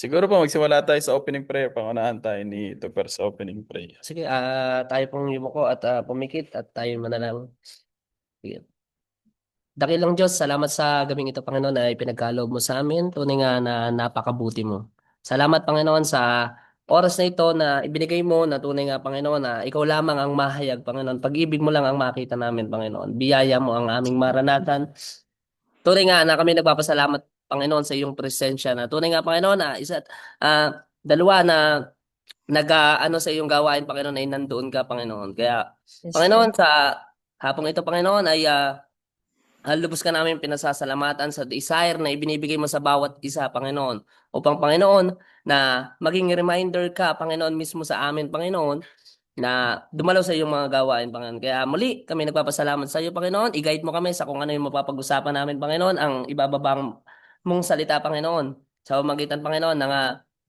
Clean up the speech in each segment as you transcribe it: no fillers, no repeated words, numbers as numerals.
Siguro po magsimula tayo sa opening prayer. Pangunahan tayo ni Tupper sa opening prayer. Sige, tayo pong yumuko at pumikit at tayo manalangin. Sige. Dakilang Diyos, salamat sa gabing ito, Panginoon, na ipinagkaloob mo sa amin. Tunay nga na napakabuti mo. Salamat, Panginoon, sa oras na ito na ibinigay mo na tunay nga, Panginoon, na ikaw lamang ang mahayag, Panginoon. Pag-ibig mo lang ang makita namin, Panginoon. Biyaya mo ang aming maranatan. Tunay nga na kami nagpapasalamat, Panginoon, sa iyong presensya na tunay nga, Panginoon, na isa't dalawa na ano sa iyong gawain, Panginoon, ay nandoon ka, Panginoon. Kaya, Yes, Panginoon, Lord. sa hapong ito, Panginoon, ay lubos ka namin pinasasalamatan sa desire na ibinibigay mo sa bawat isa, Panginoon. Upang, Panginoon, na maging reminder ka, Panginoon, mismo sa amin, Panginoon, na dumalaw sa iyong mga gawain, Panginoon. Kaya muli, kami nagpapasalamat sa iyo, Panginoon. I-guide mo kami sa kung ano yung mapapag-usapan namin, Panginoon, ang ibababang mong salita, Panginoon. Sa pamagitan, Panginoon, ng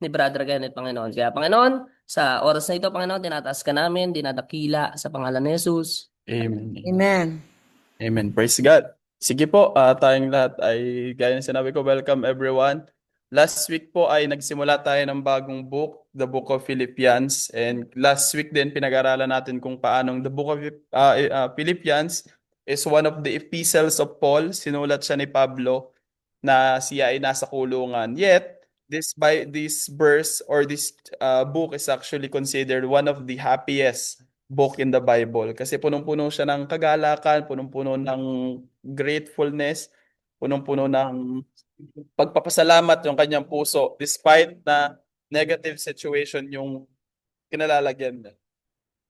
ni Brother Kenneth, Panginoon. Kaya, Panginoon, sa oras na ito, Panginoon, tinataas ka namin, dinadakila sa pangalan ni Jesus. Amen. Amen. Amen. Praise God. Sige po, tayong lahat ay gaya ng sinabi ko, welcome everyone. Last week po ay nagsimula tayo ng bagong book, the Book of Philippians. And last week din pinag-aralan natin kung paanong the Book of Philippians is one of the epistles of Paul. Sinulat siya ni Pablo na siya ay nasa kulungan. Yet, this verse or this book is actually considered one of the happiest book in the Bible kasi punong-puno siya ng kagalakan, punong-puno ng gratefulness, punong-puno ng pagpapasalamat yung kanyang puso despite na negative situation yung kinalalagyan niya.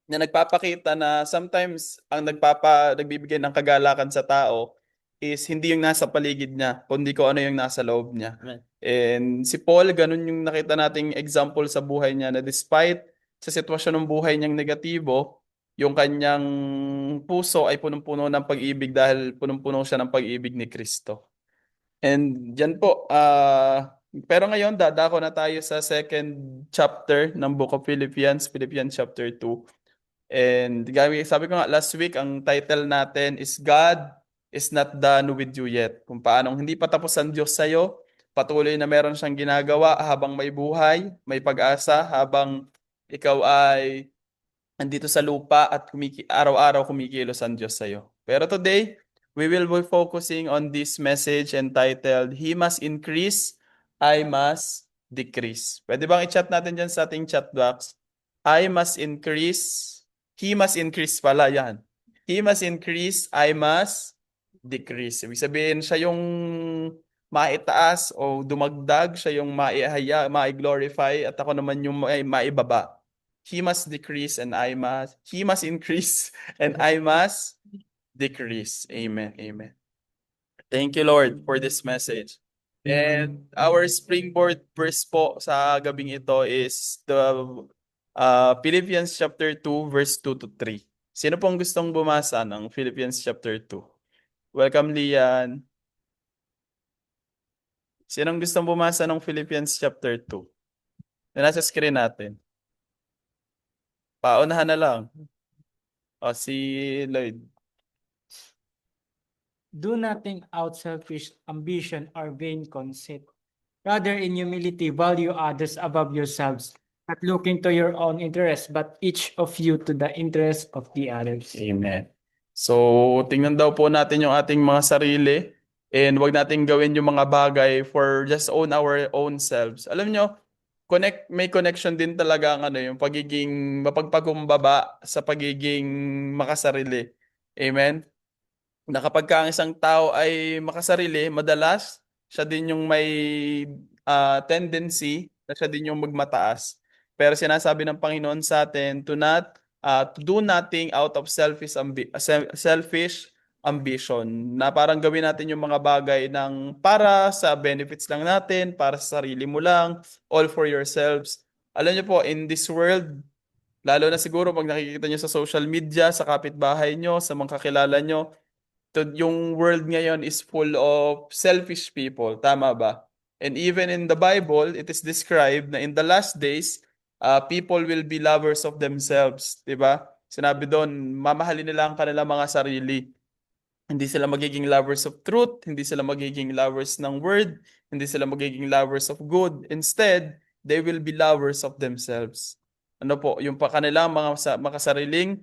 Na nagpapakita na sometimes ang nagbibigay ng kagalakan sa tao is hindi yung nasa paligid niya, kundi kung ano yung nasa loob niya. Amen. And si Paul, ganun yung nakita nating example sa buhay niya na despite sa sitwasyon ng buhay niyang negatibo, yung kanyang puso ay punong-puno ng pag-ibig dahil punong-puno siya ng pag-ibig ni Kristo. And dyan po, pero ngayon dadako na tayo sa second chapter ng Book of Philippians, Philippians chapter 2. And sabi ko nga last week, ang title natin is God is not done with you yet. Kung paanong hindi pa tapos ang Diyos sa'yo, patuloy na meron siyang ginagawa habang may buhay, may pag-asa, habang ikaw ay andito sa lupa at araw-araw kumikilos ang Diyos sa'yo. Pero today, we will be focusing on this message entitled, He must increase, I must decrease. Pwede bang i-chat natin dyan sa ating chat box? I must increase, He must increase pala yan. He must increase, I must decrease. Ibig sabihin, siya yung maitaas o dumagdag, siya yung mai-glorify at ako naman yung maibaba. He must decrease and he must increase and I must decrease. Amen. Amen. Thank you, Lord, for this message. And our springboard verse po sa gabing ito is the Philippians chapter 2, verse 2 to 3. Sino pong gustong bumasa ng Philippians chapter 2? Welcome, Lian. Sinong gustong bumasa ng Philippians chapter 2? Na nasa screen natin. Paunahan na lang. O, si Lloyd. Do nothing out selfish ambition or vain conceit. Rather, in humility, value others above yourselves, not looking to your own interest, but each of you to the interest of the others. Amen. So, tingnan daw po natin yung ating mga sarili and wag nating gawin yung mga bagay for just our own selves. Alam nyo, may connection din talaga ang yung pagiging mapagpakumbaba sa pagiging makasarili. Amen? Na kapag ka ang isang tao ay makasarili, madalas siya din yung may tendency na siya din yung magmataas. Pero sinasabi ng Panginoon sa atin to do nothing out of selfish ambition. Na parang gawin natin yung mga bagay ng para sa benefits lang natin, para sa sarili mo lang, all for yourselves. Alam niyo po, in this world, lalo na siguro pag nakikita niyo sa social media, sa kapitbahay niyo, sa mga kakilala niyo, yung world ngayon is full of selfish people. Tama ba? And even in the Bible, it is described na in the last days, people will be lovers of themselves. Diba? Sinabi doon, mamahalin nila ang kanilang mga sarili. Hindi sila magiging lovers of truth, hindi sila magiging lovers ng word, hindi sila magiging lovers of good. Instead, they will be lovers of themselves. Ano po, yung pa kanilang mga makasariling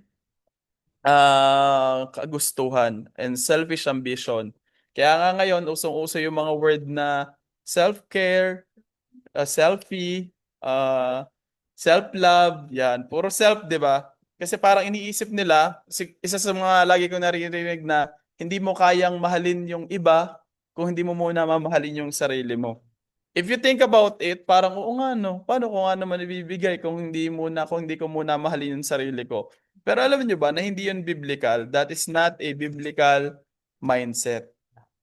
kagustuhan and selfish ambition. Kaya nga ngayon, usong-uso yung mga word na self-care, selfie, uh, self-love, yan. Puro self, di ba? Kasi parang iniisip nila, isa sa mga lagi ko naririnig na hindi mo kayang mahalin yung iba kung hindi mo muna mamahalin yung sarili mo. If you think about it, parang oo nga no, paano ko nga naman ibibigay kung hindi ko muna mahalin yung sarili ko. Pero alam niyo ba na hindi yun biblical? That is not a biblical mindset.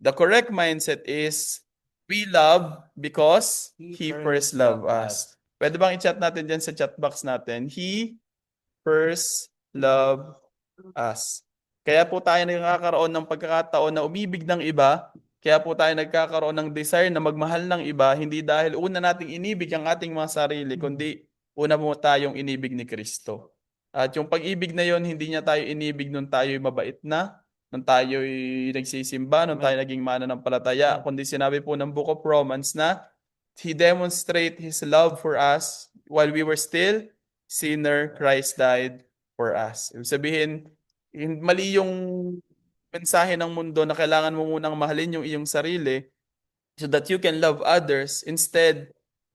The correct mindset is we love because He first loved us. Pwede bang i-chat natin dyan sa chat box natin? He first loved us. Kaya po tayo nagkakaroon ng pagkakataon na umibig ng iba. Kaya po tayo nagkakaroon ng desire na magmahal ng iba, hindi dahil una nating inibig ang ating mga sarili, kundi una mo tayong inibig ni Kristo. At yung pag-ibig na yon, hindi niya tayo inibig nung tayo'y mabait na, nung tayo'y nagsisimba, nung tayo naging mananampalataya, kundi sinabi po ng Book of Romans na He demonstrate His love for us while we were still sinner, Christ died for us. Ibig sabihin, mali yung mensahe ng mundo na kailangan mo munang mahalin yung iyong sarili so that you can love others. Instead,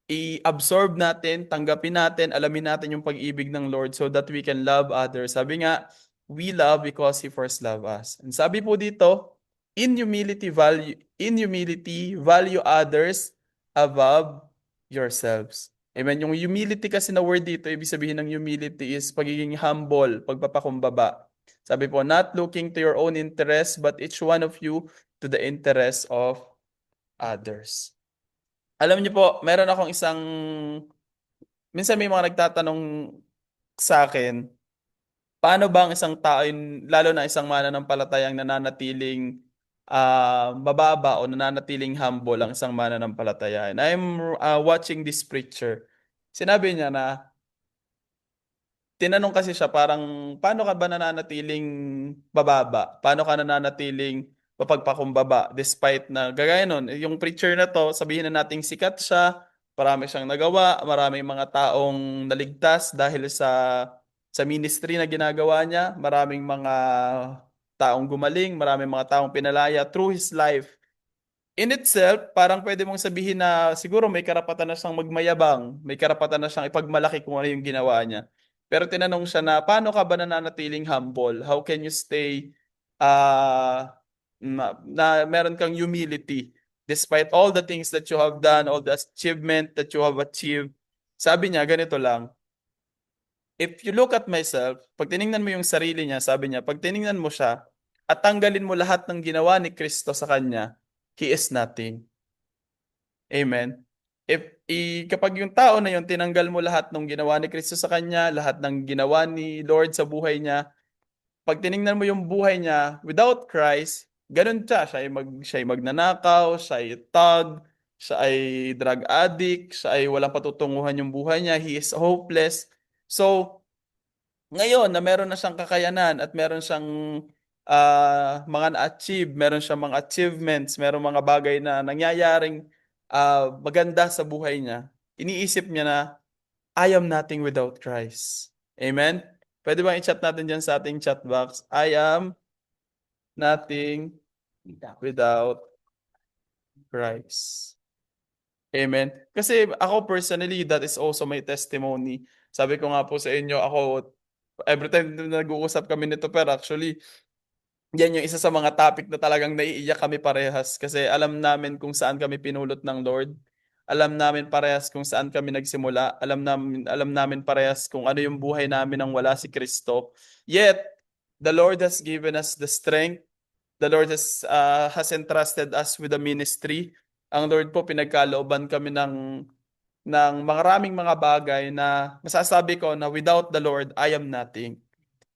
i-absorb natin, tanggapin natin, alamin natin yung pag-ibig ng Lord so that we can love others. Sabi nga, we love because He first loved us. And sabi po dito, in humility, value others above yourselves. Amen. Yung humility kasi na word dito, ibig sabihin ng humility is pagiging humble, pagpapakumbaba. Sabi po, not looking to your own interest, but each one of you to the interest of others. Alam niyo po, meron akong minsan may mga nagtatanong sa akin, paano ba ang isang tao, lalo na isang mananampalatayang nananatiling mababa o nananatiling humble ang isang mananampalataya. And I'm watching this preacher. Sinabi niya na, tinanong kasi siya parang, paano ka ba nananatiling bababa? Paano ka nananatiling mapagpakumbaba? Despite na, gagaya nun, yung preacher na to, sabihin na nating sikat siya, marami siyang nagawa, maraming mga taong naligtas dahil sa ministry na ginagawa niya, maraming mga taong gumaling, maraming mga taong pinalaya through his life. In itself, parang pwede mong sabihin na siguro may karapatan na siyang magmayabang, may karapatan na siyang ipagmalaki kung ano yung ginawa niya. Pero tinanong siya na, paano ka ba nananatiling humble? How can you stay na meron kang humility despite all the things that you have done, all the achievement that you have achieved? Sabi niya, ganito lang. If you look at myself, pag tiningnan mo yung sarili niya, sabi niya, pag tiningnan mo siya at tanggalin mo lahat ng ginawa ni Kristo sa kanya, He is nothing. Amen. Kapag yung tao na yun, tinanggal mo lahat ng ginawa ni Kristo sa kanya, lahat ng ginawa ni Lord sa buhay niya, pag tiningnan mo yung buhay niya, without Christ, ganun siya. Siya ay magnanakaw, siya ay thug, siya ay drug addict, siya ay walang patutunguhan yung buhay niya, he is hopeless. So, ngayon na meron na siyang kakayanan at meron siyang mga na-achieve, meron siyang mga achievements, meron mga bagay na nangyayaring maganda sa buhay niya, iniisip niya na, I am nothing without Christ. Amen? Pwede bang i-chat natin dyan sa ating chat box? I am nothing without Christ. Amen? Kasi ako personally, that is also my testimony. Sabi ko nga po sa inyo, ako, every time na nag-uusap kami nito, pero actually, yan yung isa sa mga topic na talagang naiiyak kami parehas kasi alam namin kung saan kami pinulot ng Lord. Alam namin parehas kung saan kami nagsimula. Alam namin parehas kung ano yung buhay namin nang wala si Kristo. Yet, the Lord has given us the strength. The Lord has entrusted us with the ministry. Ang Lord po, pinagkalooban kami ng maraming mga bagay na masasabi ko na without the Lord, I am nothing.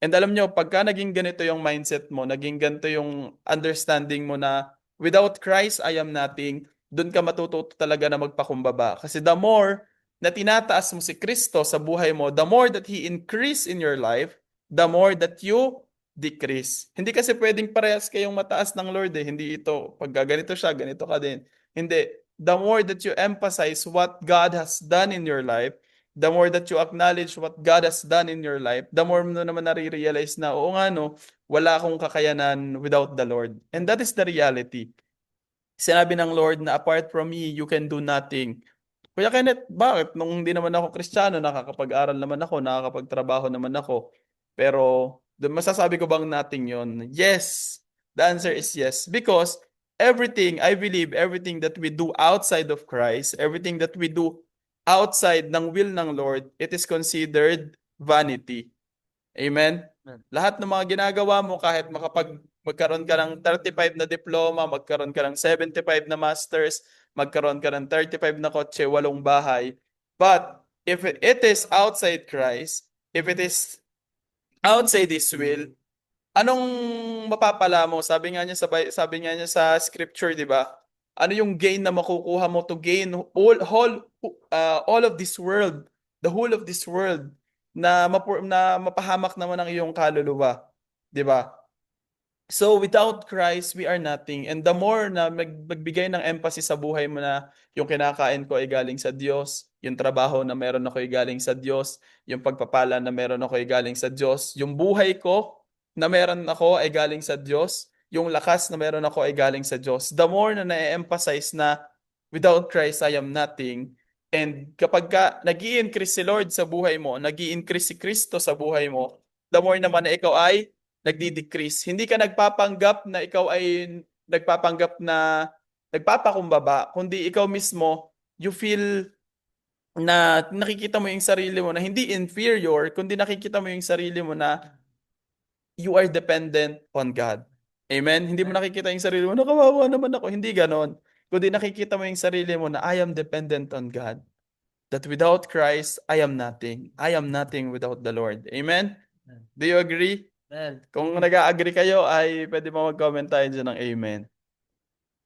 And alam nyo, pagka naging ganito yung mindset mo, naging ganito yung understanding mo na without Christ, I am nothing, dun ka matututo talaga na magpakumbaba. Kasi the more na tinataas mo si Kristo sa buhay mo, the more that He increase in your life, the more that you decrease. Hindi kasi pwedeng parehas kayong mataas ng Lord eh. Hindi ito, pag ganito siya, ganito ka din. Hindi. The more that you emphasize what God has done in your life, the more that you acknowledge what God has done in your life, the more mo naman nare-realize na, oo nga no, wala akong kakayanan without the Lord. And that is the reality. Sinabi ng Lord na apart from me, you can do nothing. Kuya Kenneth, bakit? Nung hindi naman ako Kristiyano, nakakapag-aral naman ako, nakakapagtrabaho naman ako. Pero, masasabi ko bang nothing yon? Yes. The answer is yes. Because everything, I believe, everything that we do outside of Christ, everything that we do outside ng will ng Lord, it is considered vanity. Amen? Lahat ng mga ginagawa mo, kahit magkaroon ka ng 35 na diploma, magkaroon ka ng 75 na masters, magkaroon ka ng 35 na kotse, 8 bahay. But if it is outside Christ, if it is outside His will, anong mapapala mo? Sabi nga niya sa scripture, di ba? Ano yung gain na makukuha mo to gain all of this world, the whole of this world, na mapahamak naman ang iyong kaluluwa, di ba? So without Christ, we are nothing. And the more na magbigay ng emphasis sa buhay mo na yung kinakain ko ay galing sa Diyos, yung trabaho na meron ako ay galing sa Diyos, yung pagpapala na meron ako ay galing sa Diyos, yung buhay ko na meron ako ay galing sa Diyos, yung lakas na meron ako ay galing sa Diyos. The more na na-emphasize na without Christ, I am nothing. And kapag nag-i-increase si Lord sa buhay mo, nag-i-increase si Kristo sa buhay mo, the more naman na ikaw ay nagdi-decrease. Hindi ka nagpapanggap na ikaw ay nagpapakumbaba, kundi ikaw mismo, you feel na nakikita mo yung sarili mo na hindi inferior, kundi nakikita mo yung sarili mo na you are dependent on God. Amen? Hindi mo nakikita yung sarili mo na kawawa naman ako. Hindi ganon. Kundi nakikita mo yung sarili mo na I am dependent on God. That without Christ, I am nothing. I am nothing without the Lord. Amen? Do you agree? Amen. Kung nag-agree kayo, ay pwede mo mag-comment tayo dyan ng amen.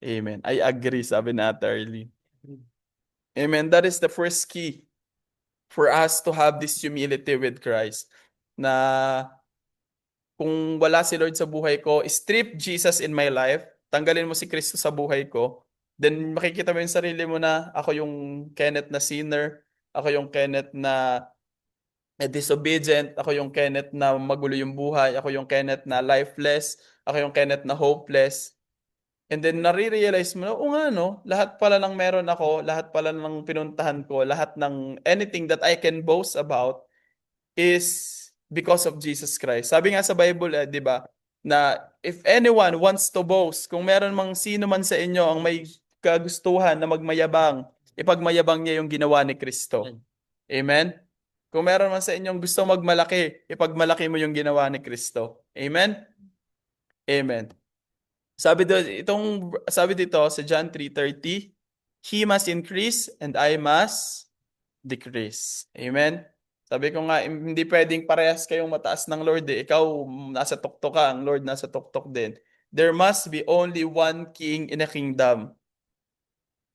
Amen. I agree, sabi na Ate Arlene. Amen. That is the first key for us to have this humility with Christ. Na kung wala si Lord sa buhay ko, strip Jesus in my life, tanggalin mo si Kristo sa buhay ko, then makikita mo yung sarili mo na ako yung Kenneth na sinner, ako yung Kenneth na disobedient, ako yung Kenneth na magulo yung buhay, ako yung Kenneth na lifeless, ako yung Kenneth na hopeless. And then nare-realize mo, o nga no, lahat pala ng meron ako, lahat pala ng pinuntahan ko, lahat ng anything that I can boast about is because of Jesus Christ. Sabi nga sa Bible, di ba, na if anyone wants to boast, kung meron mang sino man sa inyo ang may kagustuhan na magmayabang, ipagmayabang niya yung ginawa ni Kristo. Amen? Kung meron man sa inyong gusto magmalaki, ipagmalaki mo yung ginawa ni Kristo. Amen? Amen. Sabi dito sa John 3:30, He must increase and I must decrease. Amen? Sabi ko nga, hindi pwedeng parehas kayong mataas ng Lord eh. Ikaw, nasa tuktok ka, ang Lord nasa tuktok din. There must be only one king in a kingdom.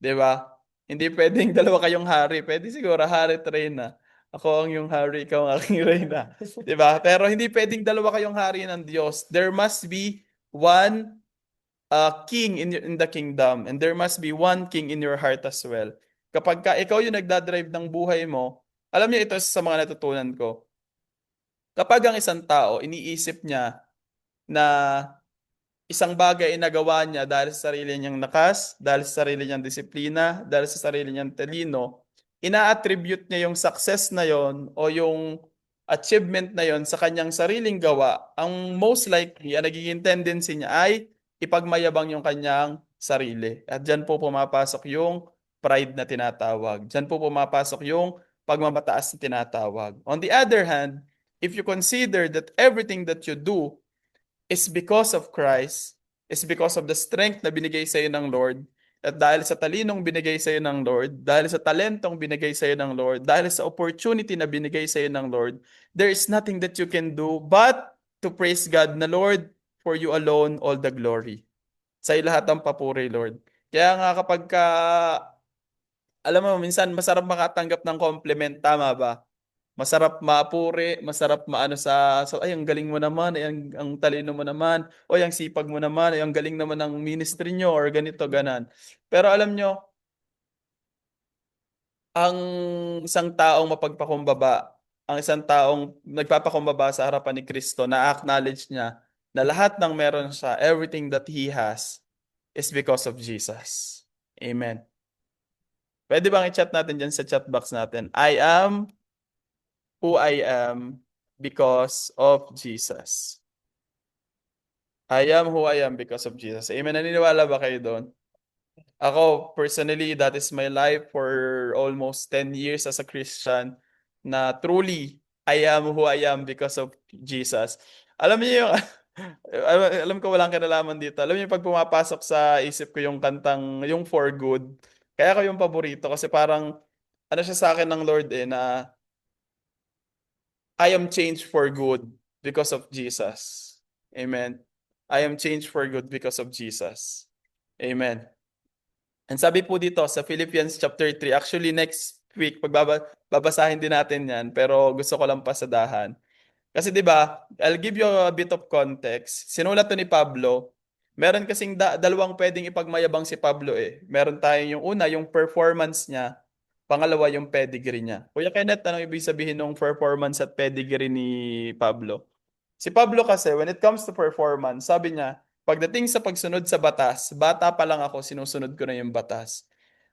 Diba? Hindi pwedeng dalawa kayong hari. Pwede siguro hari at reyna. Ako ang yung hari, ikaw ang aking reyna. Diba? Pero hindi pwedeng dalawa kayong hari ng Diyos. There must be one king in the kingdom. And there must be one king in your heart as well. Kapag ikaw yung nagdadrive ng buhay mo, alam niyo ito sa mga natutunan ko. Kapag ang isang tao, iniisip niya na isang bagay ay nagawa niya dahil sa sarili niyang lakas, dahil sa sarili niyang disiplina, dahil sa sarili niyang talino, ina-attribute niya yung success na yon o yung achievement na yon sa kanyang sariling gawa. Ang most likely, ang nagiging tendency niya ay ipagmayabang yung kanyang sarili. At dyan po pumapasok yung pride na tinatawag. Dyan po pumapasok yung pagmamataas na tinatawag. On the other hand, if you consider that everything that you do is because of Christ, is because of the strength na binigay sa iyo ng Lord, at dahil sa talinong binigay sa iyo ng Lord, dahil sa talentong binigay sa iyo ng Lord, dahil sa opportunity na binigay sa iyo ng Lord, there is nothing that you can do but to praise God na, Lord, for you alone all the glory. Sa iyo lahat ang papuri, Lord. Kaya nga kapag alam mo, minsan masarap makatanggap ng compliment, tama ba? Masarap mapuri, masarap maano ay ang galing mo naman, ay ang talino mo naman, o ang sipag mo naman, ay ang galing naman ng ministry nyo or ganito, ganan. Pero alam nyo, ang isang taong mapagpakumbaba, ang isang taong nagpapakumbaba sa harapan ni Kristo, na-acknowledge niya na lahat ng meron siya, everything that he has, is because of Jesus. Amen. Pwede bang i-chat natin dyan sa chat box natin? I am who I am because of Jesus. I am who I am because of Jesus. Amen. Naniniwala ba kayo doon? Ako, personally, that is my life for almost 10 years as a Christian na truly, I am who I am because of Jesus. Alam niyo yung, alam ko walang kinalaman dito. Alam niyo pag pumapasok sa isip ko yung kantang, yung For Good, kaya ko yung paborito kasi parang, ano siya sa akin ng Lord na I am changed for good because of Jesus. Amen. I am changed for good because of Jesus. Amen. And sabi po dito sa Philippians chapter 3, actually next week, babasahin din natin yan, pero gusto ko lang pasadahan. Kasi 'di ba, I'll give you a bit of context. Sinulat to ni Pablo. Meron kasing dalawang pwedeng ipagmayabang si Pablo eh. Meron tayong yung una, yung performance niya. Pangalawa, yung pedigree niya. Kuya Kenneth, anong ibig sabihin ng performance at pedigree ni Pablo? Si Pablo kasi, when it comes to performance, sabi niya, pagdating sa pagsunod sa batas, bata pa lang ako, sinusunod ko na yung batas.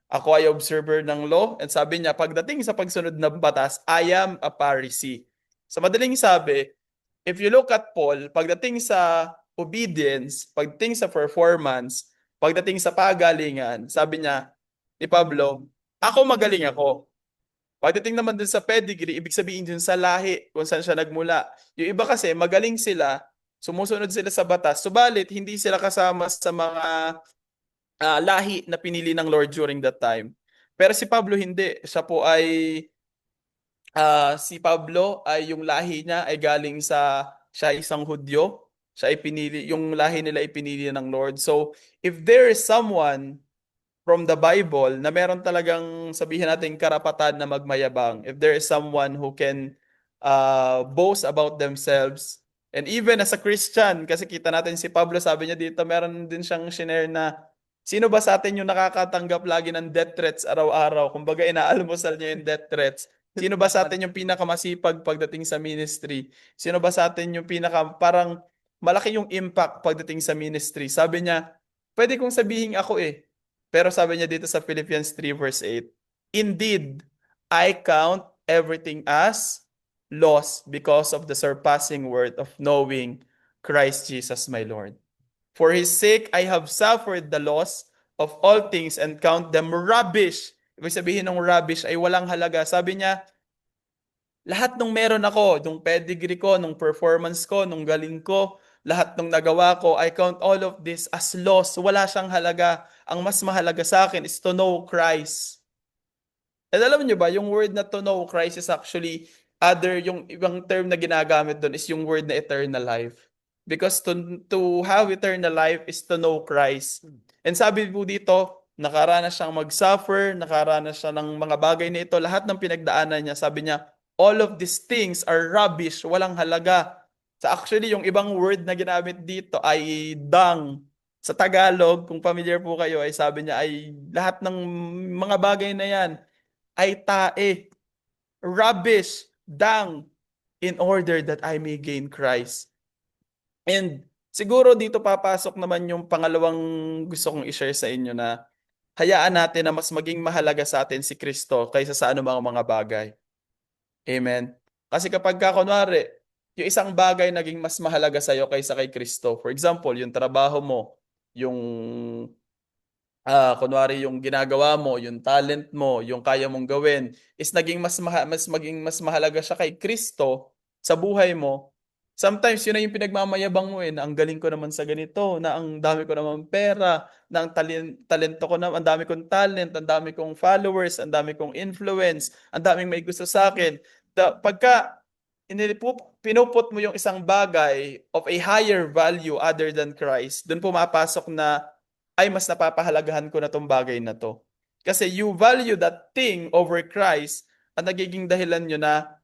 Ako ay observer ng law, and sabi niya, pagdating sa pagsunod ng batas, I am a Pharisee. Sa madaling sabi, if you look at Paul, pagdating sa obedience, pagdating sa performance, pagdating sa pagalingan, sabi niya ni Pablo, ako magaling ako. Pagdating naman dun sa pedigree, ibig sabihin dun sa lahi, kung saan siya nagmula. Yung iba kasi, magaling sila, sumusunod sila sa batas, subalit hindi sila kasama sa mga lahi na pinili ng Lord during that time. Pero si Pablo hindi. Si Pablo ay yung lahi niya ay galing siya isang Hudyo. Siya ay pinili, yung lahi nila ipinili ng Lord. So, if there is someone from the Bible na meron talagang sabihin natin karapatan na magmayabang, if there is someone who can boast about themselves, and even as a Christian, kasi kita natin si Pablo, sabi niya dito, meron din siyang shinare na sino ba sa atin yung nakakatanggap lagi ng death threats araw-araw? Kumbaga, inaalmusal niya yung death threats. Sino ba sa atin yung pinakamasipag pagdating sa ministry? Sino ba sa atin yung parang malaki yung impact pagdating sa ministry? Sabi niya, pwede kong sabihin ako eh. Pero sabi niya dito sa Philippians 3 verse 8, indeed, I count everything as loss because of the surpassing worth of knowing Christ Jesus my Lord. For his sake, I have suffered the loss of all things and count them rubbish. Ibig sabihin ng rubbish ay walang halaga. Sabi niya, lahat ng meron ako, nung pedigree ko, nung performance ko, nung galing ko, lahat ng nagawa ko, I count all of this as loss. Wala siyang halaga. Ang mas mahalaga sa akin is to know Christ. And alam niyo ba, yung word na to know Christ is actually yung ibang term na ginagamit doon is yung word na eternal life. Because to have eternal life is to know Christ. And sabi po dito, nakaranas siyang mag-suffer, nakaranas siya ng mga bagay na ito, lahat ng pinagdaanan niya, sabi niya, all of these things are rubbish, walang halaga. Actually, yung ibang word na ginamit dito ay dung. Sa Tagalog, kung familiar po kayo, ay sabi niya ay lahat ng mga bagay na yan ay tae, rubbish, dung, in order that I may gain Christ. And siguro dito papasok naman yung pangalawang gusto kong i-share sa inyo na hayaan natin na mas maging mahalaga sa atin si Kristo kaysa sa anumang mga bagay. Amen. Kasi kapag kunwari, yung isang bagay naging mas mahalaga sa iyo kaysa kay Kristo. For example, yung trabaho mo, yung kunwari yung ginagawa mo, yung talent mo, yung kaya mong gawin is naging maging mas mahalaga siya kay Kristo sa buhay mo. Sometimes yun na yung pinagmamayabang mo na ang galing ko naman sa ganito, na ang dami ko naman pera, na ang talento ko naman, ang dami kong talent, ang dami kong followers, ang dami kong influence, ang daming may gusto sa akin. Pagka pinuput mo yung isang bagay of a higher value other than Christ, doon pumapasok na ay mas napapahalagahan ko na tong bagay na to. Kasi you value that thing over Christ, ang nagiging dahilan nyo na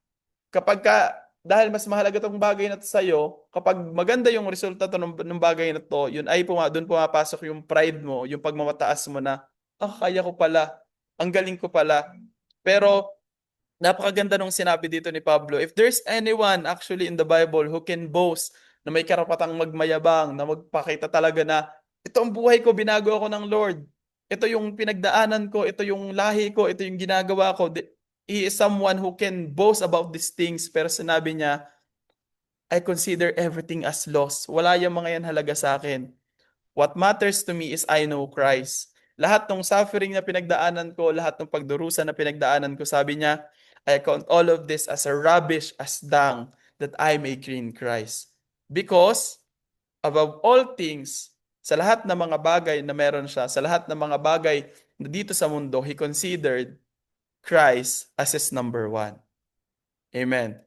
dahil mas mahalaga tong bagay na to sa'yo, kapag maganda yung resulta to ng bagay na to, yun ay doon pumapasok yung pride mo, yung pagmamataas mo na, kaya ko pala, ang galing ko pala. Pero napakaganda nung sinabi dito ni Pablo, if there's anyone actually in the Bible who can boast, na may karapatang magmayabang, na magpakita talaga na, ito ang buhay ko, binago ako ng Lord. Ito yung pinagdaanan ko, ito yung lahi ko, ito yung ginagawa ko. He is someone who can boast about these things, pero sinabi niya, I consider everything as loss. Wala yung mga yan halaga sa akin. What matters to me is I know Christ. Lahat ng suffering na pinagdaanan ko, lahat ng pagdurusa na pinagdaanan ko, sabi niya, I count all of this as a rubbish, as dung, that I may gain Christ. Because, above all things, sa lahat ng mga bagay na meron siya, sa lahat ng mga bagay na dito sa mundo, he considered Christ as his number one. Amen.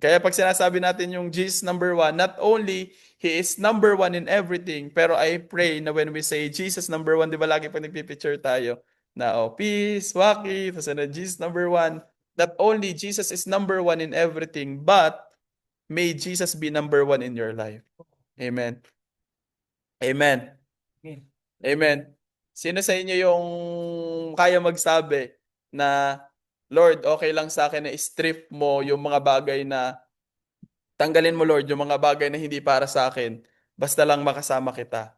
Kaya pag sinasabi natin yung Jesus number one, not only He is number one in everything, pero I pray na when we say Jesus number one, di ba lagi pag nagpipicture tayo, na peace, waki, tapos na Jesus number one, not only Jesus is number one in everything, but may Jesus be number one in your life. Amen. Amen. Amen. Amen. Sino sa inyo yung kaya magsabi na, Lord, okay lang sa akin na strip mo yung mga bagay na tanggalin mo, Lord, yung mga bagay na hindi para sa akin. Basta lang makasama kita.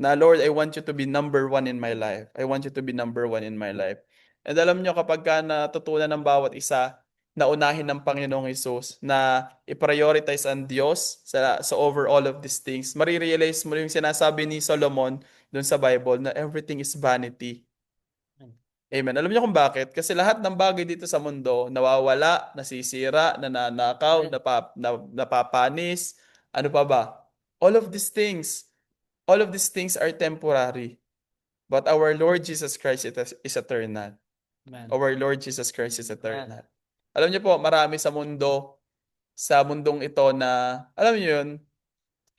Na, Lord, I want you to be number one in my life. I want you to be number one in my life. And alam nyo, kapag ka natutunan ng bawat isa na unahin ng Panginoong Hesus, na i-prioritize ang Diyos sa over all of these things, marirealize mo yung sinasabi ni Solomon dun sa Bible na everything is vanity. Amen. Alam niyo kung bakit? Kasi lahat ng bagay dito sa mundo, nawawala, nasisira, nananakaw, napapanis, ano pa ba? All of these things are temporary. But our Lord Jesus Christ is eternal. Amen. Our Lord Jesus Christ is eternal. Alam niyo po, marami sa mundong ito na, alam niyo yun,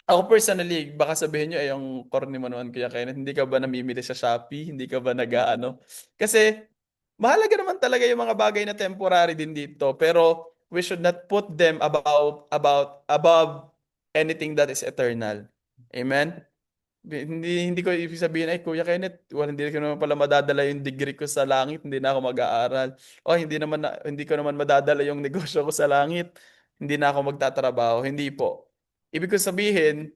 ako personally, baka sabihin nyo, yung corny mo naman, Kuya Kenneth, hindi ka ba namimili sa Shopee? Hindi ka ba nag-ano? Kasi, mahalaga naman talaga yung mga bagay na temporary din dito. Pero, we should not put them above anything that is eternal. Amen? Hindi ko ibig sabihin, ay Kuya Kenneth, hindi ko naman pala madadala yung degree ko sa langit, hindi na ako mag-aaral. O hindi ko naman madadala yung negosyo ko sa langit, hindi na ako magtatrabaho. Hindi po. Ibig ko sabihin,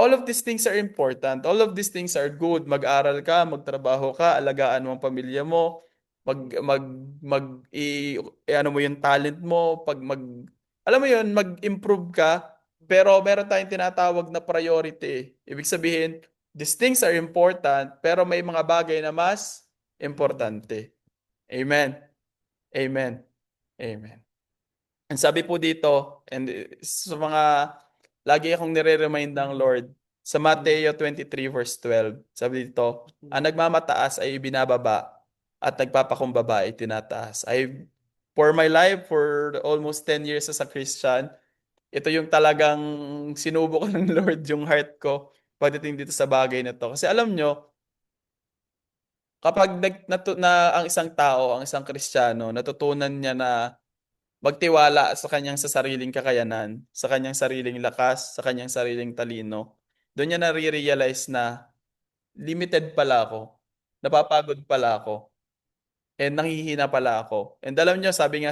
all of these things are important. All of these things are good. Mag-aral ka, magtrabaho ka, alagaan mo ang pamilya mo, mag mag mag ano mo yung talent mo, alam mo yun, mag-improve ka, pero meron tayong tinatawag na priority. Ibig sabihin, these things are important, pero may mga bagay na mas importante. Amen. Amen. Amen. Ang sabi po dito, and sa mga lagi akong nire-remind ng Lord, sa Mateo 23 verse 12, sabi dito, ang nagmamataas ay ibinababa at nagpapakumbaba ay tinataas. For my life, for almost 10 years as a Christian, ito yung talagang sinubo ko ng Lord yung heart ko pagdating dito sa bagay na to. Kasi alam nyo, kapag ang isang tao, ang isang Kristiyano, natutunan niya na magtiwala sa sariling kakayanan, sa kanyang sariling lakas, sa kanyang sariling talino, doon niya nare-realize na limited pala ako, napapagod pala ako, and nanghihina pala ako. And alam niyo, sabi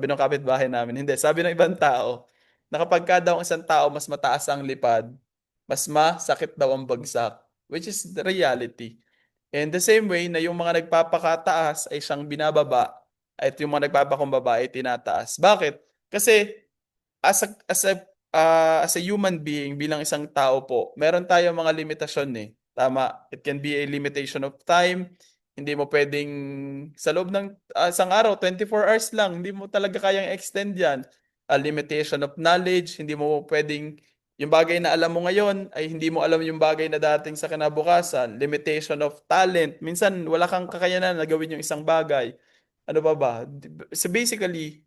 nung kapitbahay namin, hindi, sabi ng ibang tao, na kapag ka daw ang isang tao mas mataas ang lipad, mas masakit daw ang bagsak, which is the reality. And the same way na yung mga nagpapakataas ay siyang binababa at yung mga nagpapakumbaba ay tinataas. Bakit? Kasi as a human being, bilang isang tao po, meron tayong mga limitasyon eh. Tama. It can be a limitation of time. Hindi mo pwedeng sa loob ng isang araw, 24 hours lang, hindi mo talaga kayang extend yan. A limitation of knowledge, hindi mo pwedeng yung bagay na alam mo ngayon ay hindi mo alam yung bagay na dating sa kinabukasan. Limitation of talent. Minsan wala kang kakayanan na gawin yung isang bagay. Ano pa ba? So basically,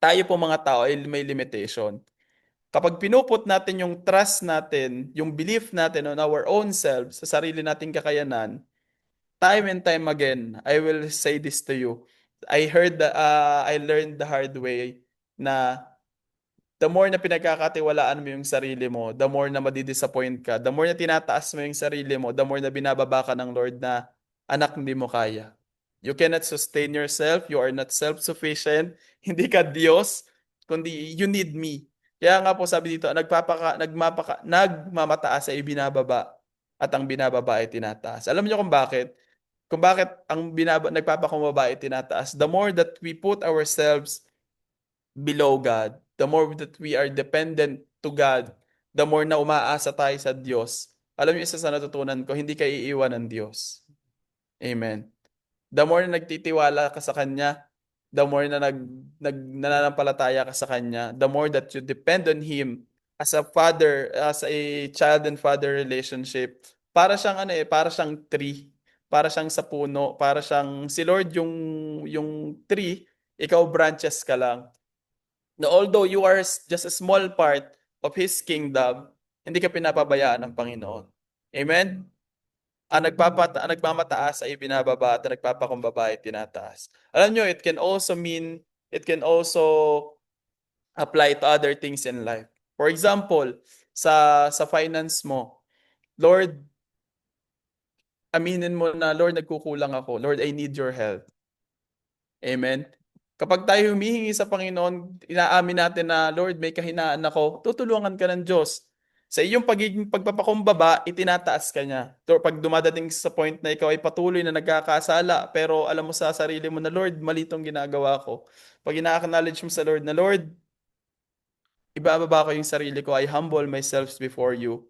tayo po mga tao ay may limitation. Kapag pinuput natin yung trust natin, yung belief natin on our own selves, sa sarili nating kakayanan, time and time again, I will say this to you, I learned the hard way na the more na pinagkakatiwalaan mo yung sarili mo, the more na madidisappoint ka, the more na tinataas mo yung sarili mo, the more na binababa ka ng Lord na anak, hindi mo kaya. You cannot sustain yourself, you are not self-sufficient, hindi ka Diyos, kundi you need me. Kaya nga po sabi dito, nagmamataas ay binababa at ang binababa ay tinataas. Alam niyo kung bakit? Kung bakit nagpapakumbaba ay tinataas? The more that we put ourselves below God, the more that we are dependent to God, the more na umaasa tayo sa Diyos. Alam niyo, isa sa natutunan ko, hindi ka iiwan ng Diyos. Amen. The more na nagtitiwala ka sa Kanya, the more na nananampalataya ka sa Kanya, the more that you depend on Him as a father, as a child and father relationship, para siyang tree, para siyang sa puno, para siyang si Lord yung tree, ikaw branches ka lang. Na although you are just a small part of His kingdom, hindi ka pinapabayaan ng Panginoon. Amen? Ang nagmamataas ay binababa at ang nagpapakumbaba ay tinataas. Alam nyo, it can also apply to other things in life. For example, sa finance mo, Lord, aminin mo na, Lord, nagkukulang ako. Lord, I need your help. Amen? Kapag tayo humihingi sa Panginoon, inaamin natin na, Lord, may kahinaan ako, tutulungan ka ng Diyos. Sa iyong pagpapakumbaba, itinataas ka niya. Pag dumadating sa point na ikaw ay patuloy na nagkakasala, pero alam mo sa sarili mo na, Lord, mali itong ginagawa ko. Pag ina-acknowledge mo sa Lord na, Lord, ibababa ko yung sarili ko, I humble myself before you.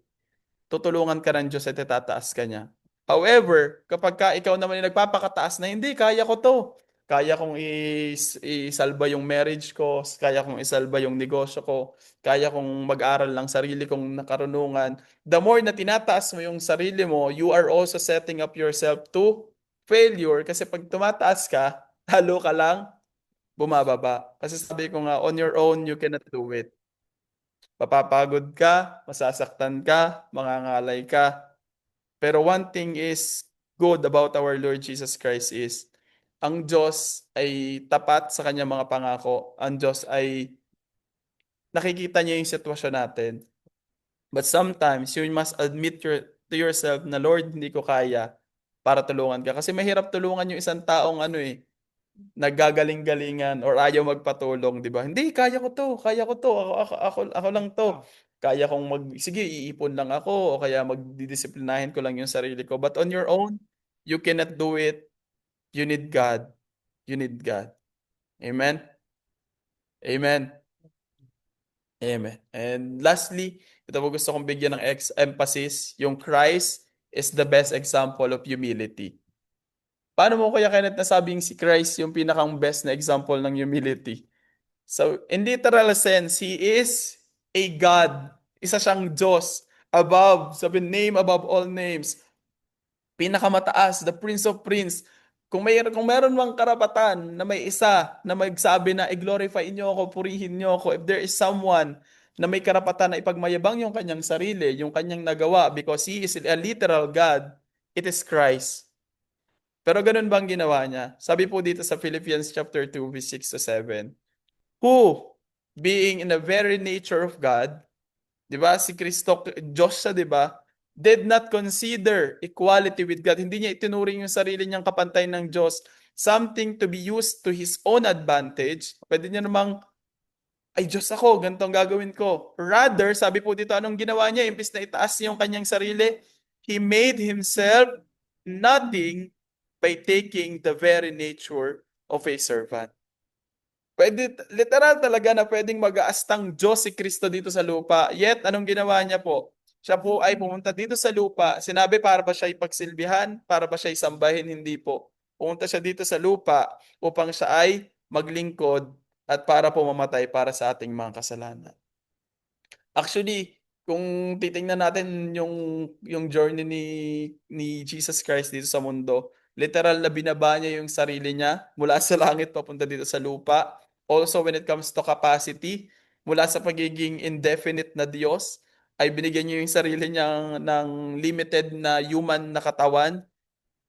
Tutulungan ka ng Diyos at itataas ka niya. However, kapag ikaw naman ay nagpapakataas na, hindi, kaya ko to. Kaya kong isalba yung marriage ko, kaya kong isalba yung negosyo ko, kaya kong mag-aral lang sarili kong nakarunungan. The more na tinataas mo yung sarili mo, you are also setting up yourself to failure kasi pag tumataas ka, halo ka lang bumababa. Kasi sabi ko nga, on your own, you cannot do it. Papapagod ka, masasaktan ka, mangangalay ka. Pero one thing is good about our Lord Jesus Christ is, ang Diyos ay tapat sa kanyang mga pangako. Ang Diyos ay nakikita niya yung sitwasyon natin. But sometimes, you must admit to yourself na, Lord, hindi ko kaya para tulungan ka. Kasi mahirap tulungan yung isang taong naggagaling-galingan or ayaw magpatulong, di ba? Hindi, kaya ko to, ako lang to. Kaya kong sige, iipon lang ako o kaya magdidisiplinahin ko lang yung sarili ko. But on your own, you cannot do it. You need God. You need God. Amen? Amen. Amen. And lastly, ito po gusto kong bigyan ng emphasis, yung Christ is the best example of humility. Paano mo kaya Kenneth nasabing si Christ yung pinakang best na example ng humility? So, in literal sense, He is a God. Isa siyang Diyos. Above, sabi name above all names. Pinakamataas, the Prince of Prince. Kung meron mang karapatan na may isa na magsabi na i-glorify niyo ako, purihin niyo ako, if there is someone na may karapatan na ipagmayabang yung kanyang sarili, yung kanyang nagawa, because He is a literal God, it is Christ. Pero ganun bang ginawa niya? Sabi po dito sa Philippians chapter 2, verse 6 to 7, who, being in the very nature of God, di ba, si Kristo, Diyos siya, di ba, did not consider equality with God. Hindi niya itinuring yung sarili niyang kapantay ng Diyos, something to be used to His own advantage. Pwede niya namang, ay Diyos ako, ganito ang gagawin ko. Rather, sabi po dito, anong ginawa niya? Imbis na itaas niya yung kanyang sarili, He made Himself nothing by taking the very nature of a servant. Pwede, literal talaga na pwedeng mag-aastang Diyos si Kristo dito sa lupa. Yet, anong ginawa niya po? Siya po ay pumunta dito sa lupa. Sinabi para ba siya ipagsilbihan? Para ba siya isambahin? Hindi po. Pumunta siya dito sa lupa upang siya ay maglingkod at para po mamatay para sa ating mga kasalanan. Actually, kung titingnan natin yung journey ni Jesus Christ dito sa mundo, literal na binaba niya yung sarili niya mula sa langit papunta dito sa lupa. Also, when it comes to capacity, mula sa pagiging indefinite na Diyos, ay binigyan niya yung sarili niya ng limited na human na katawan.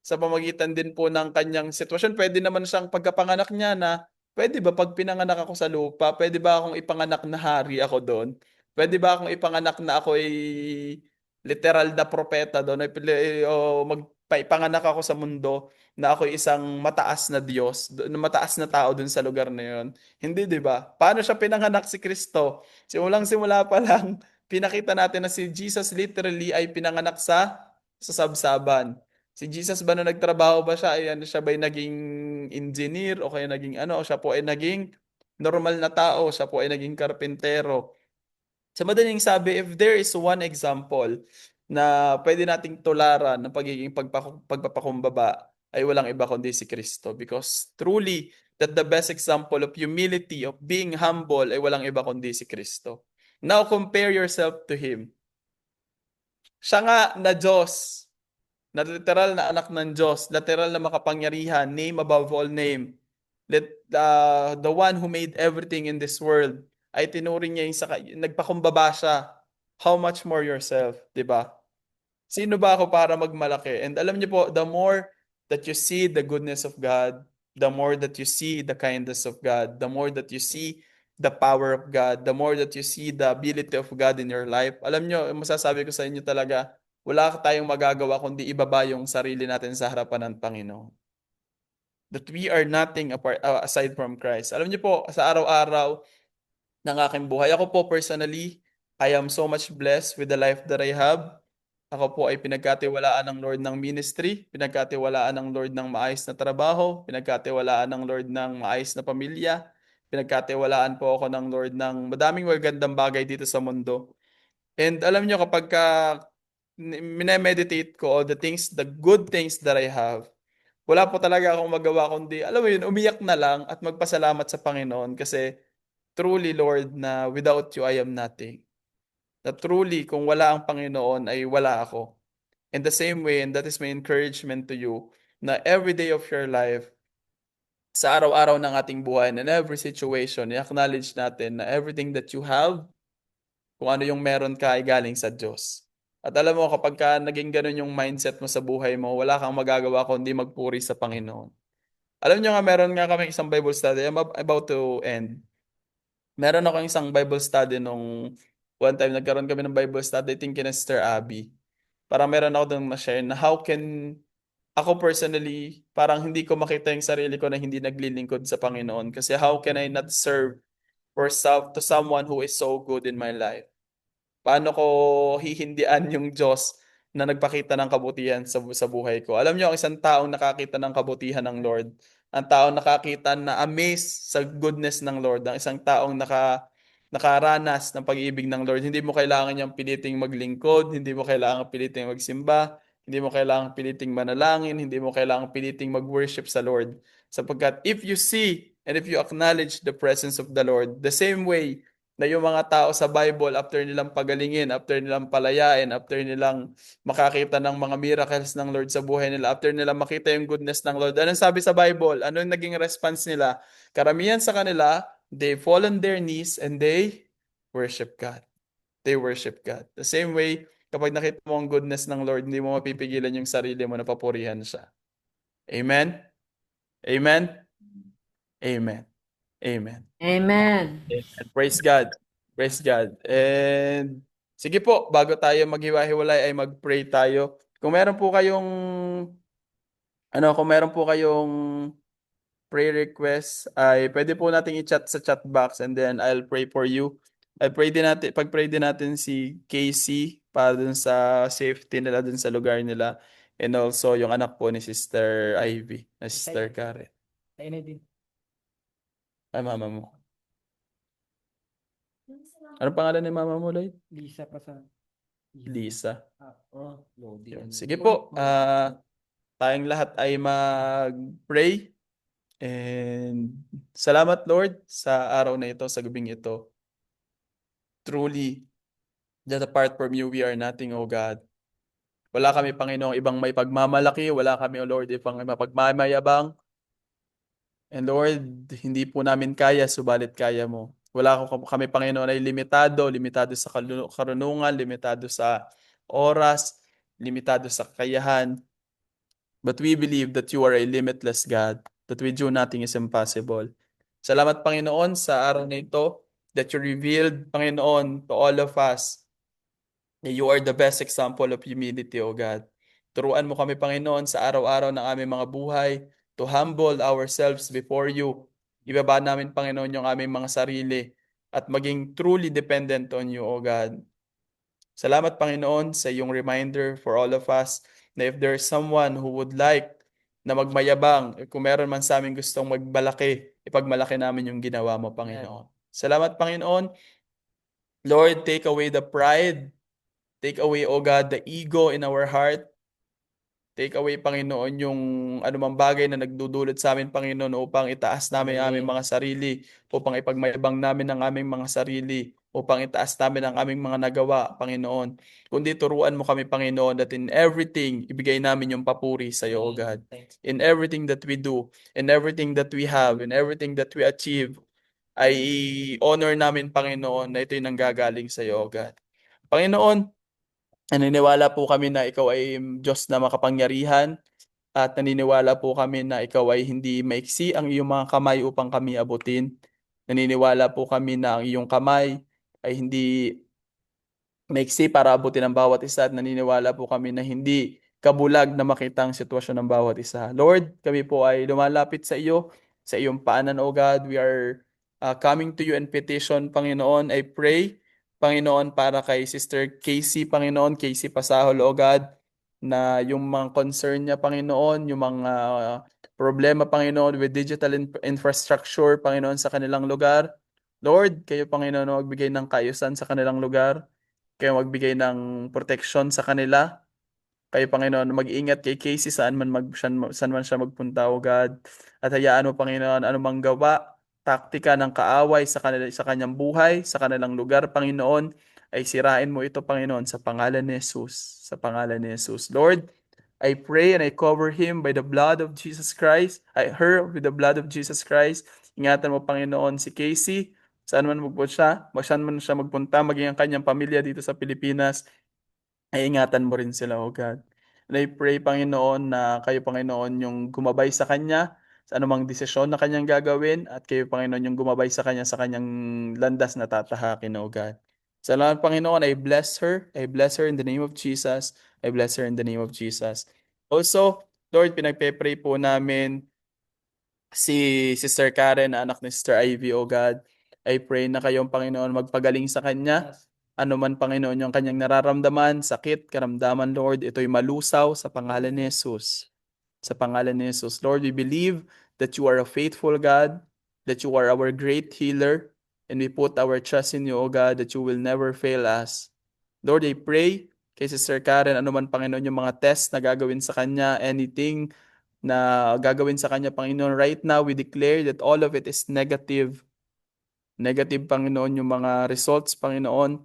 sa pamagitan din po ng kanyang sitwasyon. Pwede naman siyang pagkapanganak niya na, pwede ba pag pinanganak ako sa lupa, pwede ba akong ipanganak na hari ako doon? Pwede ba akong ipanganak na ako ay literal na propeta doon? O magpaipanganak ako sa mundo na ako isang mataas na Diyos, mataas na tao doon sa lugar na yon? Hindi, di ba? Paano siya pinanganak si Kristo? Simulang-simula pa lang, pinakita natin na si Jesus literally ay pinanganak sa sabsaban. Si Jesus ba na nagtrabaho ba siya, ay ano siya ba ay naging engineer o kaya naging ano, o siya po ay naging normal na tao, siya po ay naging karpintero. Sa madaling sabi, if there is one example na pwede nating tularan ng pagiging pagpapakumbaba, ay walang iba kundi si Kristo. Because truly, that the best example of humility, of being humble, ay walang iba kundi si Kristo. Now compare yourself to Him. Siya nga na Diyos, na literal na anak ng Diyos, literal na makapangyarihan, name above all name. The one who made everything in this world, ay tinuring niya yung nagpakumbaba siya. How much more yourself, di ba? Sino ba ako para magmalaki? And alam niyo po, the more that you see the goodness of God, the more that you see the kindness of God, the more that you see the power of God, the more that you see the ability of God in your life, alam niyo, masasabi ko sa inyo talaga, wala tayong magagawa kundi ibaba yung sarili natin sa harapan ng Panginoon. That we are nothing aside from Christ. Alam niyo po, sa araw-araw ng aking buhay, ako po personally, I am so much blessed with the life that I have. Ako po ay pinagkatiwalaan ng Lord ng ministry, pinagkatiwalaan ng Lord ng maayos na trabaho, pinagkatiwalaan ng Lord ng maayos na pamilya, pinagkatiwalaan po ako ng Lord ng madaming magandang bagay dito sa mundo. And alam niyo, kapag minemeditate ko all the things, the good things that I have, wala po talaga akong magawa kundi, alam mo yun, umiyak na lang at magpasalamat sa Panginoon kasi truly, Lord, na without you, I am nothing. Na truly, kung wala ang Panginoon, ay wala ako. In the same way, and that is my encouragement to you, na every day of your life, sa araw-araw ng ating buhay, and in every situation, i-acknowledge natin na everything that you have, kung ano yung meron ka, ay galing sa Diyos. At alam mo, kapag ka naging ganun yung mindset mo sa buhay mo, wala kang magagawa kundi magpuri sa Panginoon. Alam nyo nga, meron nga kami isang Bible study. I'm about to end. Meron ako isang Bible study nung one time nagkaroon kami ng Bible study, I think kina Sister Abby. Parang meron ako doon ma-share na how can, ako personally, parang hindi ko makita yung sarili ko na hindi naglilingkod sa Panginoon. Kasi how can I not serve for to someone who is so good in my life? Paano ko hihindian yung Diyos na nagpakita ng kabutihan sa buhay ko? Alam niyo, ang isang taong nakakita ng kabutihan ng Lord, ang taong nakakita na amazed sa goodness ng Lord, ang isang taong nakaranas ng pag-ibig ng Lord, hindi mo kailangan niyang piliting maglingkod, hindi mo kailangan piliting magsimba, hindi mo kailangan piliting manalangin, hindi mo kailangan piliting mag-worship sa Lord. Sapagkat if you see and if you acknowledge the presence of the Lord, the same way na yung mga tao sa Bible, after nilang pagalingin, after nilang palayain, after nilang makakita ng mga miracles ng Lord sa buhay nila, after nilang makita yung goodness ng Lord, anong sabi sa Bible? Ano yung naging response nila? Karamihan sa kanila, they fall on their knees and they worship God. They worship God. The same way, kapag nakita mo ang goodness ng Lord, hindi mo mapipigilan yung sarili mo na papurihan siya. Amen? Amen? Amen. Amen. Amen. And praise God. Praise God. And sige po, bago tayo maghiwa-hiwalay ay mag-pray tayo. Kung meron po kayong prayer request ay pwede po nating i-chat sa chat box and then I'll pray for you. Pag-pray din natin si Casey para dun sa safety nila dun sa lugar nila and also yung anak po ni Sister Ivy, na Sister Karen. Tayo na din. Ay, mama mo. Ano pangalan ni mama mo, Lloyd? Lisa pa sa... Lisa. Lodi. Yun. Sige po, tayong lahat ay mag-pray. And salamat, Lord, sa araw na ito, sa gabing ito. Truly, that apart from you, we are nothing, O God. Wala kami, Panginoong, ibang may pagmamalaki. Wala kami, O Lord, ibang mapagmamayabang. And Lord, hindi po namin kaya, subalit kaya mo. Kami, Panginoon, ay limitado sa karunungan, limitado sa oras, limitado sa kakayahan. But we believe that you are a limitless God, that with you nothing is impossible. Salamat, Panginoon, sa araw na ito that you revealed, Panginoon, to all of us na you are the best example of humility, O God. Turuan mo kami, Panginoon, sa araw-araw ng aming mga buhay to humble ourselves before you. Ibaba namin, Panginoon, yung aming mga sarili at maging truly dependent on you, O God. Salamat, Panginoon, sa iyong reminder for all of us na if there is someone who would like na magmayabang, kung meron man sa amin gustong magbalaki, ipagmalaki namin yung ginawa mo, Panginoon. Salamat, Panginoon. Lord, take away the pride. Take away, O God, the ego in our heart. Take away, Panginoon, yung anumang bagay na nagdudulot sa amin, Panginoon, upang itaas namin ang aming mga sarili, upang ipagmayabang namin ang aming mga sarili, upang itaas namin ang aming mga nagawa, Panginoon. Kundi turuan mo kami, Panginoon, that in everything, ibigay namin yung papuri sa iyo, O God. In everything that we do, in everything that we have, in everything that we achieve, ay honor namin, Panginoon, na ito'y nanggagaling sa iyo, O God. Panginoon, naniniwala po kami na ikaw ay Diyos na makapangyarihan at naniniwala po kami na ikaw ay hindi maiksi ang iyong mga kamay upang kami abutin. Naniniwala po kami na ang iyong kamay ay hindi maiksi para abutin ang bawat isa at naniniwala po kami na hindi kabulag na makita ang sitwasyon ng bawat isa. Lord, kami po ay lumalapit sa iyo, sa iyong paanan, O God. We are coming to you in petition, Panginoon. I pray, Panginoon, para kay Sister Casey, Panginoon, Casey Pasahol, O God, na yung mga concern niya, Panginoon, yung mga problema, Panginoon, with digital infrastructure, Panginoon, sa kanilang lugar. Lord, kayo, Panginoon, magbigay ng kaayusan sa kanilang lugar. Kayo magbigay ng protection sa kanila. Kayo, Panginoon, mag-ingat kay Casey saan man siya magpunta, O God. At hayaan mo, Panginoon, anumang gawa, taktika ng kaaway sa kanyang buhay, sa kanilang lugar, Panginoon, ay sirain mo ito, Panginoon, sa pangalan ni Jesus. Sa pangalan ni Jesus. Lord, I pray and I cover him by the blood of Jesus Christ. Her with the blood of Jesus Christ. Ingatan mo, Panginoon, si Casey. Saan man siya magpunta, maging ang kanyang pamilya dito sa Pilipinas, ay ingatan mo rin sila, O God. And I pray, Panginoon, na kayo, Panginoon, yung gumabay sa kanya sa anumang desisyon na kanyang gagawin at kayo, Panginoon, yung gumabay sa kanya sa kanyang landas na tatahakin, O God. Salamat, Panginoon. I bless her. I bless her in the name of Jesus. I bless her in the name of Jesus. Also, Lord, pinagpe-pray po namin si Sister Karen, anak ni Sister Ivy, O God. I pray na kayong, Panginoon, magpagaling sa kanya. Ano man, Panginoon, yung kanyang nararamdaman, sakit, karamdaman, Lord, ito'y malusaw sa pangalan ni Jesus. Sa pangalan ni Jesus. Lord, we believe that you are a faithful God, that you are our great healer, and we put our trust in you, O God, that you will never fail us. Lord, I pray kay Sister Karen, ano man, Panginoon, yung mga test na gagawin sa kanya, anything na gagawin sa kanya, Panginoon. Right now, we declare that all of it is negative. Negative, Panginoon, yung mga results, Panginoon.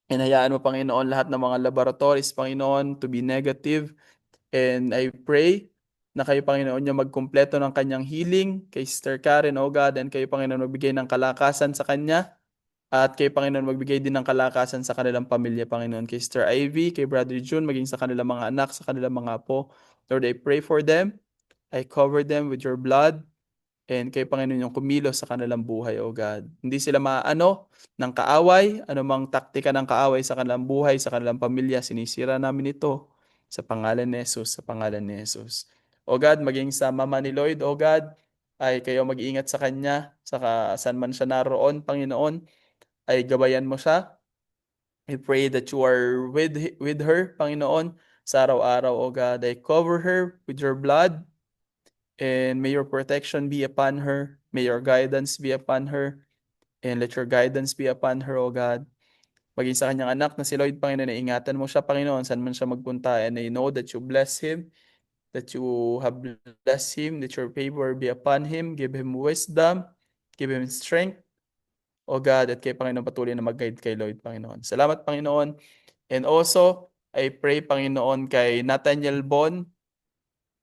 And hayaan mo, Panginoon, lahat ng mga laboratories, Panginoon, to be negative. And I pray na kayo, Panginoon, yung magkumpleto ng kanyang healing kay Sister Karen, O God, and kayo, Panginoon, magbigay ng kalakasan sa kanya. At kay Panginoon, magbigay din ng kalakasan sa kanilang pamilya, Panginoon. Kay Sister Ivy, kay Brother June, maging sa kanilang mga anak, sa kanilang mga apo. Lord, I pray for them. I cover them with your blood. And kay Panginoon yung kumilos sa kanilang buhay, O God. Hindi sila maano ng kaaway, anumang taktika ng kaaway sa kanilang buhay, sa kanilang pamilya, sinisira namin ito sa pangalan ni Jesus, sa pangalan ni Jesus. O God, maging sa mama ni Lloyd, O God, ay kayo mag-ingat sa kanya, saan man siya naroon, Panginoon, ay gabayan mo siya. I pray that you are with her, Panginoon, sa araw-araw, O God. I cover her with your blood. And may your protection be upon her. May your guidance be upon her. And let your guidance be upon her, O God. Maging sa kanyang anak na si Lloyd, Panginoon, na ingatan mo siya, Panginoon, saan man siya magpunta. And I know that you bless him, that you have blessed him, that your favor be upon him. Give him wisdom, give him strength, O God, at kay Panginoon patuloy na mag-guide kay Lloyd, Panginoon. Salamat, Panginoon. And also, I pray, Panginoon, kay Nathaniel Bon,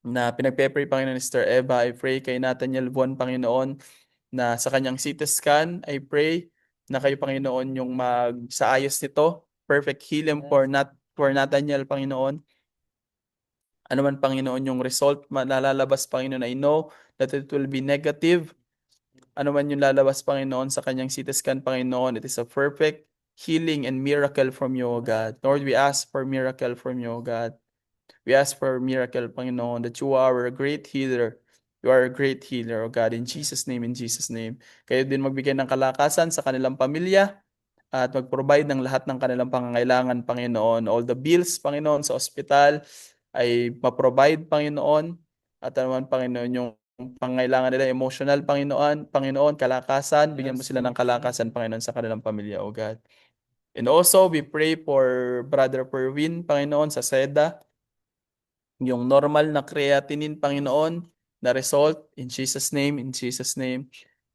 na pinagpe-pray, Panginoon, ni Sister Eva. I pray kay Nathaniel Von, Panginoon, na sa kanyang CT scan, I pray na kayo, Panginoon, yung magsaayos nito. Perfect healing for Nathaniel, Panginoon. Ano man, Panginoon, yung result na lalabas, Panginoon, I know that it will be negative. Ano man yung lalabas, Panginoon, sa kanyang CT scan, Panginoon, it is a perfect healing and miracle from you, O God. Lord, we ask for miracle from you, O God. We ask for miracle, Panginoon, that you are a great healer. You are a great healer, O God, in Jesus' name, in Jesus' name. Kayo din magbigay ng kalakasan sa kanilang pamilya at mag-provide ng lahat ng kanilang pangangailangan, Panginoon. All the bills, Panginoon, sa ospital ay ma-provide, Panginoon. At naman, Panginoon, yung pangangailangan nila, emotional, Panginoon, kalakasan, bigyan mo sila ng kalakasan, Panginoon, sa kanilang pamilya, O God. And also, we pray for Brother Perwin, Panginoon, sa SEDA, yung normal na creatinine, Panginoon, na result, in Jesus' name, in Jesus' name.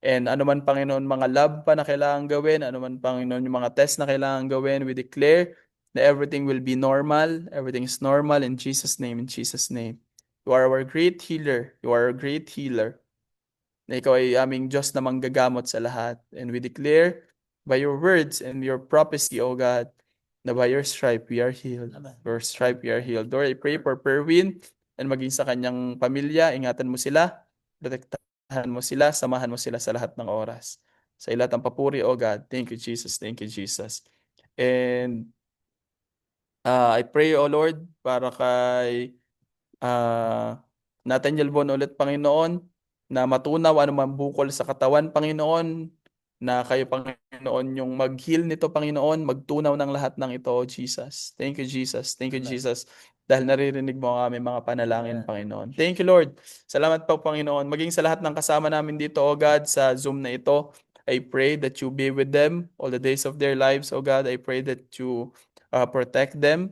And ano man, Panginoon, mga lab pa na kailangan gawin, ano man, Panginoon, yung mga test na kailangan gawin, we declare na everything will be normal, everything is normal, in Jesus' name, in Jesus' name. You are our great healer, you are a great healer, na ikaw ay aming Diyos na manggagamot sa lahat. And we declare by your words and your prophecy, O God, na by your stripe we are healed. Your stripe we are healed. Lord, I pray for Perwin and maging sa kanyang pamilya. Ingatan mo sila, protektahan mo sila, samahan mo sila sa lahat ng oras. Sa lahat ng papuri, O God. Thank you, Jesus. Thank you, Jesus. And I pray, O Lord, para kay Nathaniel Bon ulit, Panginoon, na matunaw ano man bukol sa katawan, Panginoon, na kayo, Panginoon, yung mag-heal nito, Panginoon, magtunaw ng lahat ng ito, O Jesus. Thank you, Jesus. Thank you, Jesus. Dahil naririnig mo ang aming mga panalangin, Panginoon. Thank you, Lord. Salamat po, Panginoon. Maging sa lahat ng kasama namin dito, O God, sa Zoom na ito, I pray that you be with them all the days of their lives, O God. I pray that you protect them,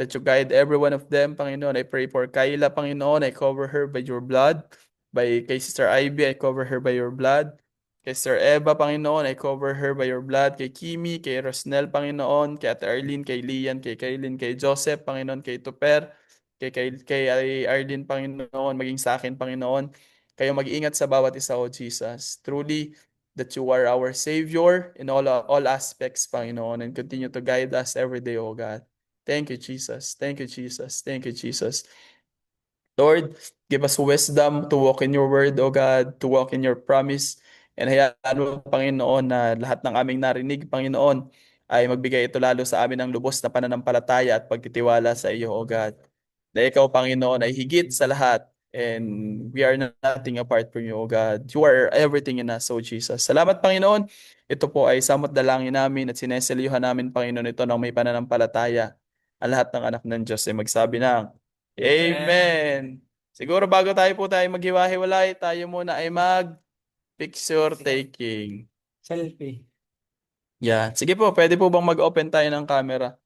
that you guide every one of them, Panginoon. I pray for Kayla, Panginoon. I cover her by your blood. Kay Sister Ivy, I cover her by your blood. Kay Sister Eva, Panginoon, I cover her by your blood. Kay Kimi, kay Rosnel, Panginoon. Kay Ate Arlene, kay Lian, kay Kaylin, kay Joseph, Panginoon, kay Tuper. Kay Arlene, Panginoon, maging sa akin, Panginoon. Kayo mag-ingat sa bawat isa, O Jesus. Truly, that you are our Savior in all aspects, Panginoon, and continue to guide us every day, O God. Thank you, Jesus. Thank you, Jesus. Thank you, Jesus. Lord, give us wisdom to walk in your word, O God, to walk in your promise. And hayaan mo, Panginoon, na lahat ng aming narinig, Panginoon, ay magbigay ito lalo sa amin ng lubos na pananampalataya at pagtitiwala sa iyo, O God. Na ikaw, Panginoon, ay higit sa lahat. And we are nothing apart from you, O God. You are everything in us, O Jesus. Salamat, Panginoon. Ito po ay samot dalangin namin at sineselyuhan namin, Panginoon, ito ng may pananampalataya. Ang lahat ng anak ng Diyos ay magsabi ng Amen. Siguro bago tayo maghiwa-hiwalay, tayo muna ay mag-picture taking. Selfie. Yeah. Sige po, pwede po bang mag-open tayo ng camera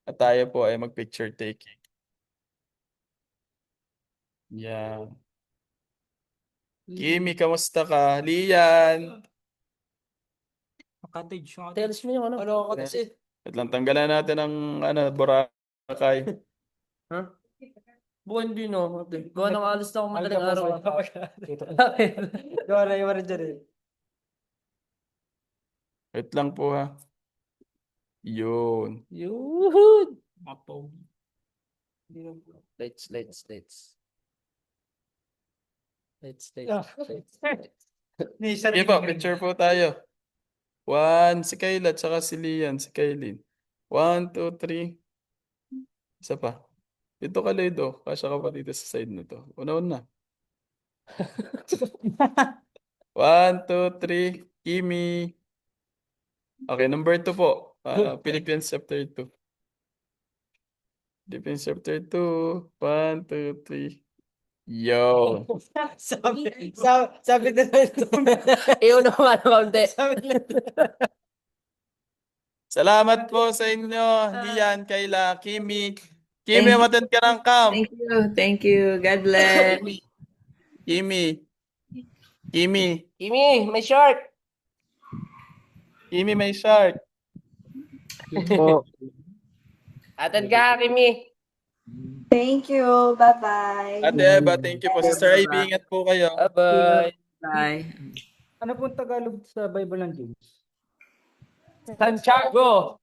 at tayo po ay mag-picture taking. Yeah. Kimi, kamusta ka? Lian. Cottage. Tales mo yung ano? Ano ako kasi? At lang tanggalan natin ang Boracay. Ha? Buwan din no. Gawa ng alis na ako madaling Alka araw. po Gawa na yung dyan eh. Wait lang po ha. Yun. Yuhud! Apo. Let's. Yeah. Ni Sige po, picture po tayo. One, si Kayla, tsaka si Lian, si Kaylin. 1, 2, 3. Isa pa. Dito ka, Ledo. Kasya ka pa dito sa side na to. Una. 1, 2, 3. Kimi. Okay, number 2 po. Philippians chapter 2. Philippians chapter 2. 1, 2, 3. Yo. sabi na ito. Iyon naman naman, hindi. Salamat po sa inyo. Lian, Kayla, Kimi. Kimi, Thank you. umattend ka ng camp. Thank you. Thank you. God bless. Kimi, Kimi, may short! Kimi may shark. Atad ka, Kimi. Thank you. Bye-bye. Ate Eva, thank you po. Sister Ivy, ingat po kayo. Bye-bye. Bye. Ano pong Tagalog sa Bible ng James? Santiago!